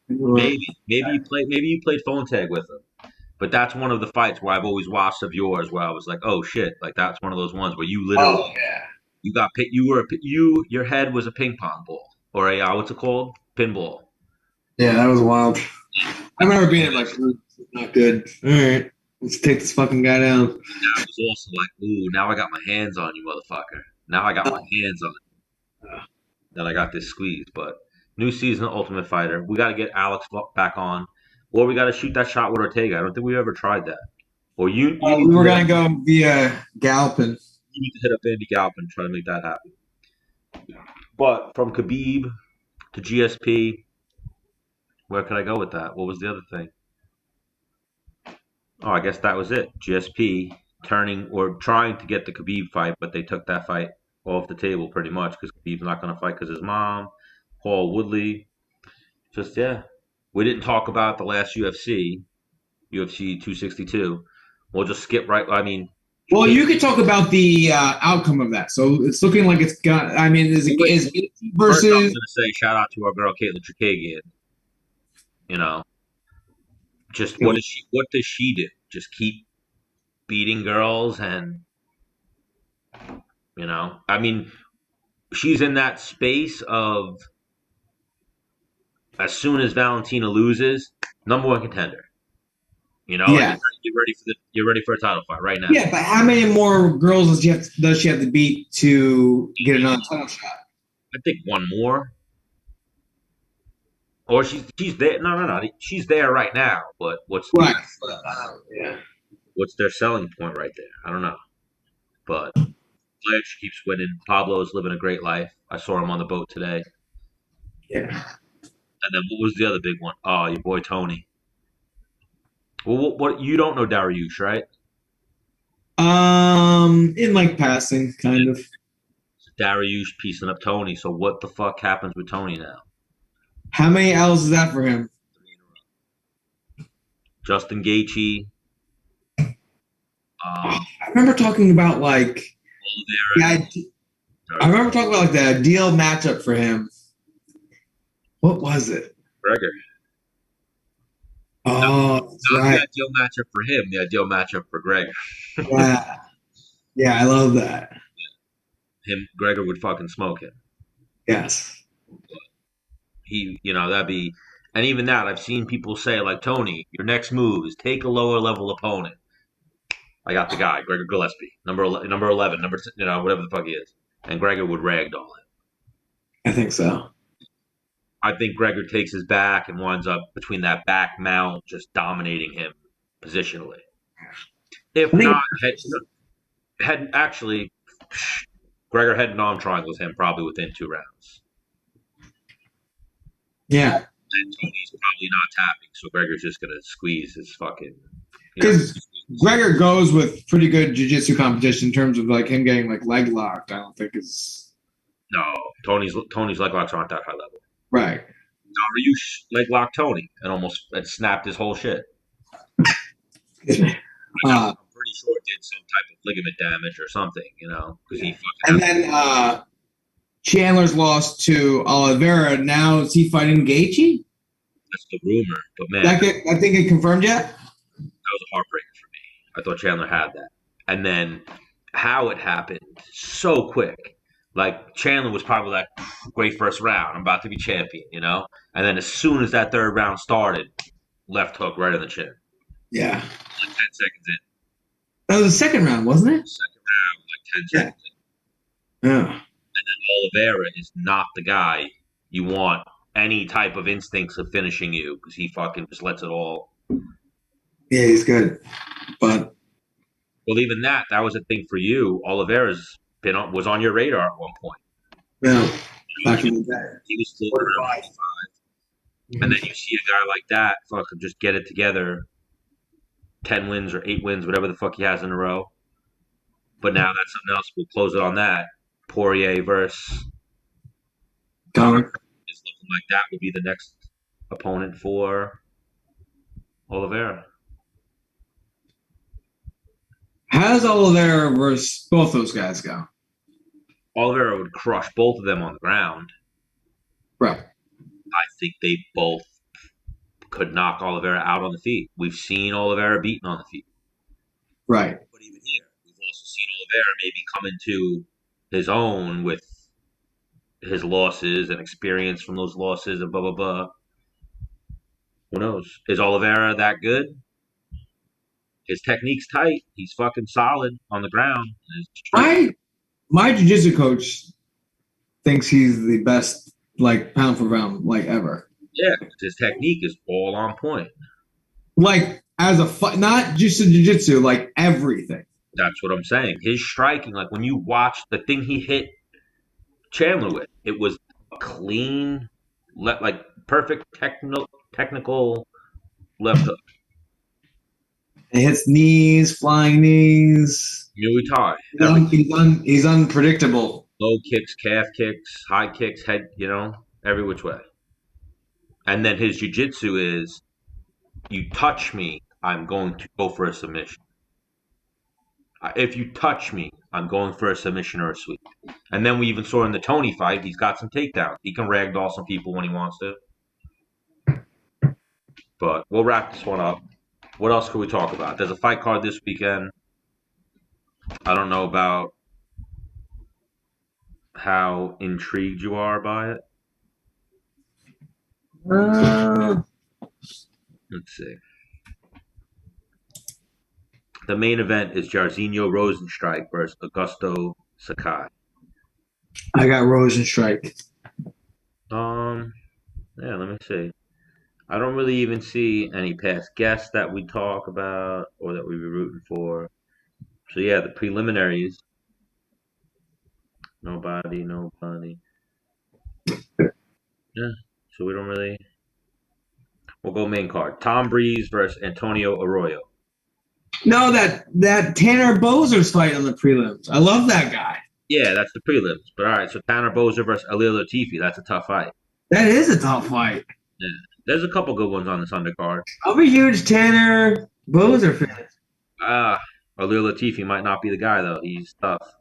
Maybe you played phone tag with him, but that's one of the fights where I've always watched of yours where I was like, oh shit, like that's one of those ones where you literally, your head was a ping pong ball or a what's it called, pinball. Yeah, that was wild. I remember being like, not good. All right, let's take this fucking guy down. That was also like, ooh, now I got my hands on you, motherfucker. Now I got my hands on you. Then I got this squeeze, but. New season of Ultimate Fighter. We got to get Alex back on, or we got to shoot that shot with Ortega. I don't think we ever tried that. Or you need We to were gonna go via Galpin. you need to hit up Andy Galpin and try to make that happen. But from Khabib to GSP, where could I go with that? What was the other thing? Oh, I guess that was it. GSP turning or trying to get the Khabib fight, but they took that fight off the table pretty much because Khabib's not going to fight because his mom, Paul Woodley. Just, yeah. We didn't talk about the last UFC 262. We'll just skip right. I mean, Well, you could talk about the outcome of that. So it's looking like it's got. I mean, is first I'm going versus? to say shout out to our girl Katylyn Chookagian. You know, just what does she do? Just keep beating girls and I mean, she's in that space of as soon as Valentina loses, number one contender. Yeah. You're ready for a title fight right now. Yeah, but how many more girls does she have to beat to get another title shot? I think one more. Or she's there. No. She's there right now. But what's their selling point right there? I don't know. But she keeps winning. Pablo's living a great life. I saw him on the boat today. Yeah. And then what was the other big one? Oh, your boy Tony. Well, what you don't know Dariush, right? In like passing, kind of. Dariush piecing up Tony. So what the fuck happens with Tony now? How many L's is that for him? Justin Gaethje. I remember talking about like. Oliveria. I remember talking about like the ideal matchup for him. What was it? McGregor. Oh, not right. the ideal matchup for him. The ideal matchup for Gregor. Yeah, I love that. Gregor would fucking smoke him. Yes. That'd be, and even that, I've seen people say like, Tony, your next move is take a lower level opponent. I got the guy, Gregor Gillespie, number 11, whatever the fuck he is, and Gregor would ragdoll him. I think so. I think Gregor takes his back and winds up between that back mount, just dominating him positionally. If not, Gregor head and arm triangles him probably within 2 rounds. Yeah. And Tony's probably not tapping, so Gregor's just going to squeeze his fucking. Because Gregor goes with pretty good jiu-jitsu competition in terms of like him getting like leg locked. I don't think is. No, Tony's leg locks aren't that high level. Right. Dariush leg locked Tony and almost snapped his whole shit. I'm pretty sure it did some type of ligament damage or something, because he fucking. And then Chandler's lost to Oliveria. Now is he fighting Gaethje? That's the rumor, but man, I think it confirmed yet. That was a heartbreaker for me. I thought Chandler had that, and then how it happened so quick. Like Chandler was probably like, great first round. I'm about to be champion, And then as soon as that 3rd round started, left hook right in the chin. Yeah. Like 10 seconds in. That was the 2nd round, wasn't it? Second round, like 10 seconds in. Yeah. And then Oliveira is not the guy you want any type of instincts of finishing you because he fucking just lets it all. Yeah, he's good. But. Well, even that was a thing for you. Oliveira's was on your radar at one point. Yeah, back in the day. He was floating around 55. And then you see a guy like that fucking just get it together, 10 wins or 8 wins, whatever the fuck he has in a row. But now that's something else. We'll close it on that. Poirier versus Conor is looking like that would be the next opponent for Oliveira. How does Oliveira versus both those guys go? Oliveira would crush both of them on the ground. Right. I think they both could knock Oliveira out on the feet. We've seen Oliveira beaten on the feet. Right. But even here, we've also seen Oliveira maybe come into his own with his losses and experience from those losses and blah, blah, blah. Who knows? Is Oliveira that good? His technique's tight. He's fucking solid on the ground. My jiu-jitsu coach thinks he's the best like pound for pound, like ever. Yeah, his technique is all on point. Like as a fight, not just in jiu-jitsu, like everything. That's what I'm saying. His striking, like when you watch the thing he hit Chandler with, it was clean, like perfect technical left hook. It hits knees, flying knees. Muay Thai. He's unpredictable. Low kicks, calf kicks, high kicks, head, every which way. And then his jiu-jitsu is, you touch me, I'm going to go for a submission. If you touch me, I'm going for a submission or a sweep. And then we even saw in the Tony fight, he's got some takedowns. He can ragdoll some people when he wants to. But we'll wrap this one up. What else could we talk about? There's a fight card this weekend. I don't know about how intrigued you are by it. Let's see. The main event is Jairzinho Rozenstruik versus Augusto Sakai. I got Rozenstruik. Yeah, let me see. I don't really even see any past guests that we talk about or that we were rooting for. So yeah, the preliminaries. Nobody. Yeah, so we don't really. We'll go main card. Tom Breeze versus Antonio Arroyo. No, that Tanner Bozer's fight on the prelims. I love that guy. Yeah, that's the prelims. But all right, so Tanner Bozer versus Ilir Latifi. That's a tough fight. That is a tough fight. Yeah, there's a couple good ones on this undercard. I'm a huge Tanner Bozer fan. Ilir Latifi might not be the guy though. He's tough.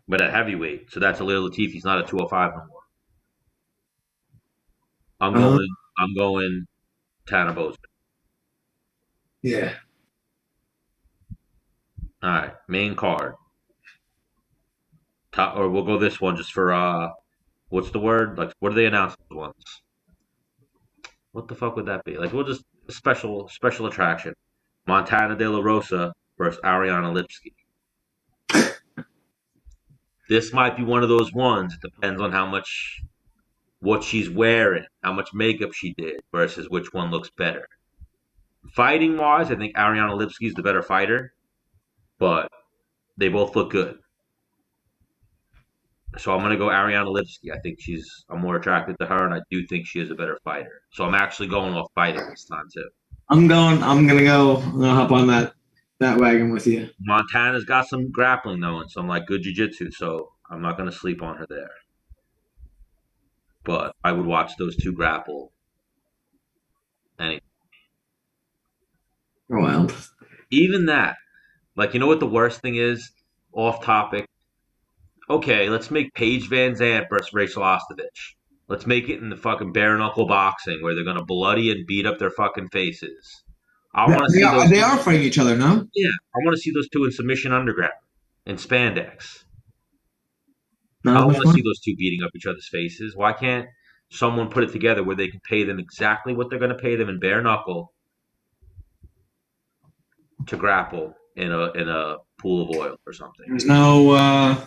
But at heavyweight, so that's Ilir Latifi. He's not a 205 no more. I'm going Tanner Bozer. Yeah. All right, main card. Or we'll go this one just for what's the word? Like, what do they announce the ones? What the fuck would that be? Like, we'll just special attraction. Montana De La Rosa versus Ariana Lipski. This might be one of those ones. It depends on what she's wearing, how much makeup she did versus which one looks better. Fighting wise, I think Ariana Lipski is the better fighter, but they both look good. So I'm gonna go Ariana Lipski. I think I'm more attracted to her, and I do think she is a better fighter. So I'm actually going off fighting this time too. I'm gonna hop on that wagon with you. Montana's got some grappling though, and some like good jiu-jitsu, so I'm not gonna sleep on her there. But I would watch those two grapple. Anyway. Wild. Even that, like, you know what the worst thing is? Off topic. Okay, let's make Paige Van Zandt versus Rachel Ostovich. Let's make it in the fucking bare knuckle boxing where they're gonna bloody and beat up their fucking faces. I want to see those. They are fighting each other, no? Yeah, I want to see those two in submission underground in spandex. No, I want to see those two beating up each other's faces. Why can't someone put it together where they can pay them exactly what they're going to pay them in bare knuckle to grapple in a pool of oil or something? There's no.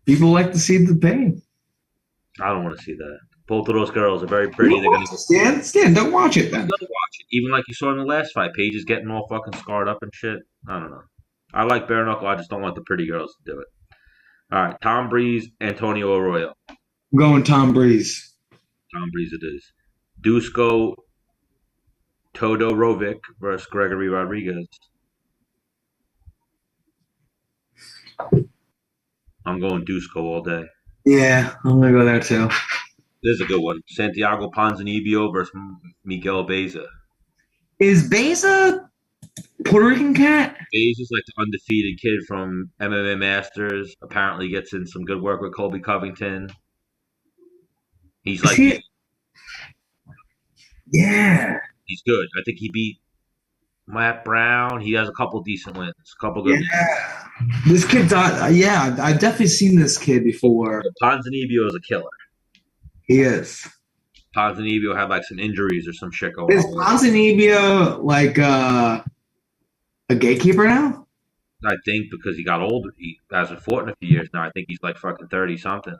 People like to see the pain. I don't want to see that. Both of those girls are very pretty. They're gonna Stan, don't watch it then. Don't watch it. Even like you saw in the last fight, Paige is getting all fucking scarred up and shit. I don't know. I like bare knuckle. I just don't want the pretty girls to do it. All right, Tom Breeze, Antonio Arroyo. I'm going Tom Breeze. Tom Breeze it is. Dusko Todorovic versus Gregory Rodriguez. I'm going Dusko all day. Yeah, I'm going to go there too. This is a good one. Santiago Ponzinibbio versus Miguel Beza. Is Beza Puerto Rican cat? Beza's like the undefeated kid from MMA Masters. Apparently gets in some good work with Colby Covington. He's like... Yeah. He's good. I think he beat Matt Brown. He has a couple decent wins. A couple good wins. This kid's I've definitely seen this kid before. Ponzinibbio is a killer. He is. Ponzinibbio had like some injuries or some shit going on. Is Ponzinibbio like a gatekeeper now? I think because he got older, he hasn't fought in a few years now. I think he's like fucking 30 something.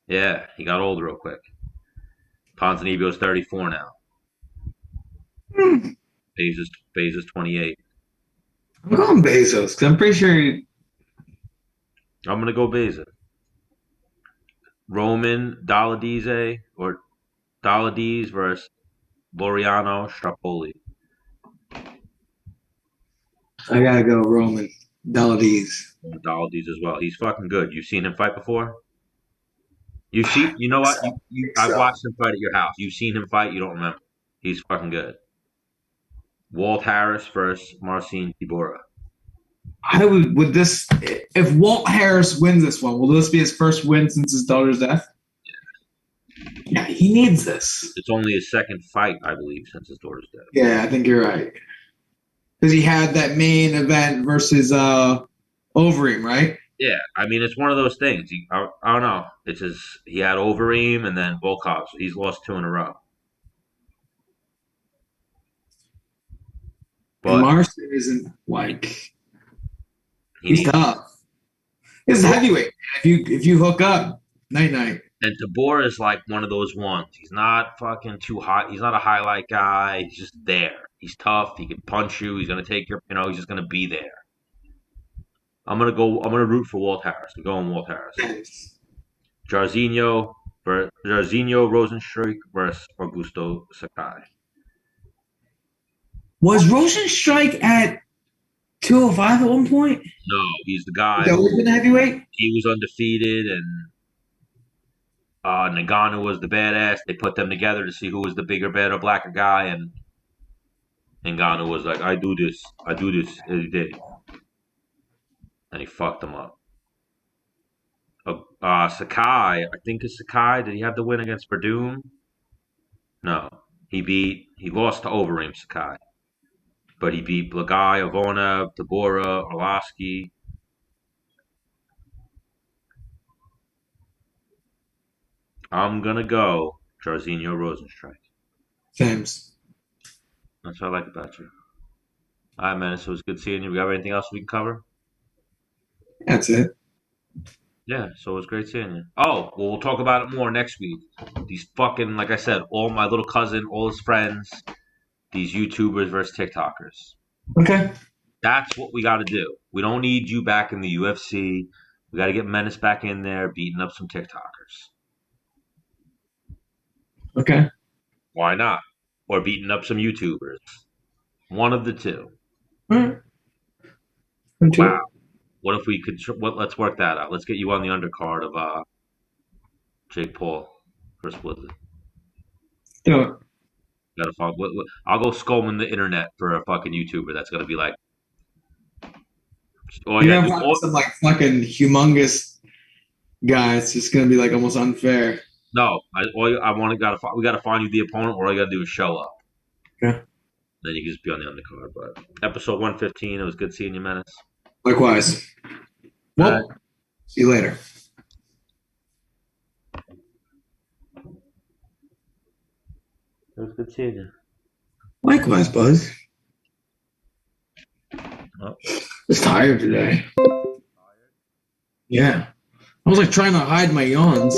Yeah, he got older real quick. Ponzinibbio's 34 now. Hmm. Bezos 28. I'm going Bezos because I'm pretty sure. I'm gonna go Bezos. Roman Daladize or Daladiz versus Loriano Strapoli. I gotta go Roman Daladiz. Daladiz as well. He's fucking good. You've seen him fight before? You know what? I've So watched him fight at your house. You've seen him fight. You don't remember. He's fucking good. Walt Harris versus Marcin Tybura. I would this if Walt Harris wins this one, will this be his first win since his daughter's death? Yeah, he needs this. It's only his second fight, I believe, since his daughter's death. Yeah, I think you're right. Because he had that main event versus Overeem, right? Yeah, I mean it's one of those things. I don't know. He had Overeem and then Volkov. So he's lost 2 in a row. And But Marcin isn't like he's tough. He's heavyweight. If you hook up, night. And Tabor is like one of those ones. He's not fucking too hot. He's not a highlight guy. He's just there. He's tough. He can punch you. He's gonna take your. He's just gonna be there. I'm gonna root for Walt Harris. I'm going Walt Harris. Jairzinho Rozenstruik versus Augusto Sakai. Was Rozenstruik at 205 at one point? No, he's the guy. That was in heavyweight? He was undefeated, and Nagano was the badass. They put them together to see who was the bigger, better, blacker guy, and Nagano was like, I do this every day. And he fucked him up. Sakai, I think it's Sakai. Did he have the win against Verdum? No. He lost to Overeem, Sakai. But he beat Blagai, Avona, Tabora, Orlovsky. I'm gonna go Jairzinho Rozenstruik. Thanks. That's what I like about you. All right, Menace. It was good seeing you. We got anything else we can cover? That's it. Yeah, so it was great seeing you. Oh, well, we'll talk about it more next week. These fucking, like I said, all my little cousin, all his friends, these YouTubers versus TikTokers. Okay. That's what we got to do. We don't need you back in the UFC. We got to get Menace back in there, beating up some TikTokers. Okay. Why not? Or beating up some YouTubers. One of the two. All right. Wow. What if we could? Let's work that out. Let's get you on the undercard of Jake Paul versus Woodley. Do it. Gotta find. I'll go scolding the internet for a fucking YouTuber that's gonna be like. Oh You're yeah, gonna find some like fucking humongous guy. It's just gonna be like almost unfair. no. We gotta find you the opponent. All you gotta do is show up. Okay. Then you can just be on the undercard. But episode 115. It was good seeing you, Menace. Likewise. Well, see you later. It was good seeing you. Likewise, Buzz. Oh. I was tired today. Yeah. I was like trying to hide my yawns.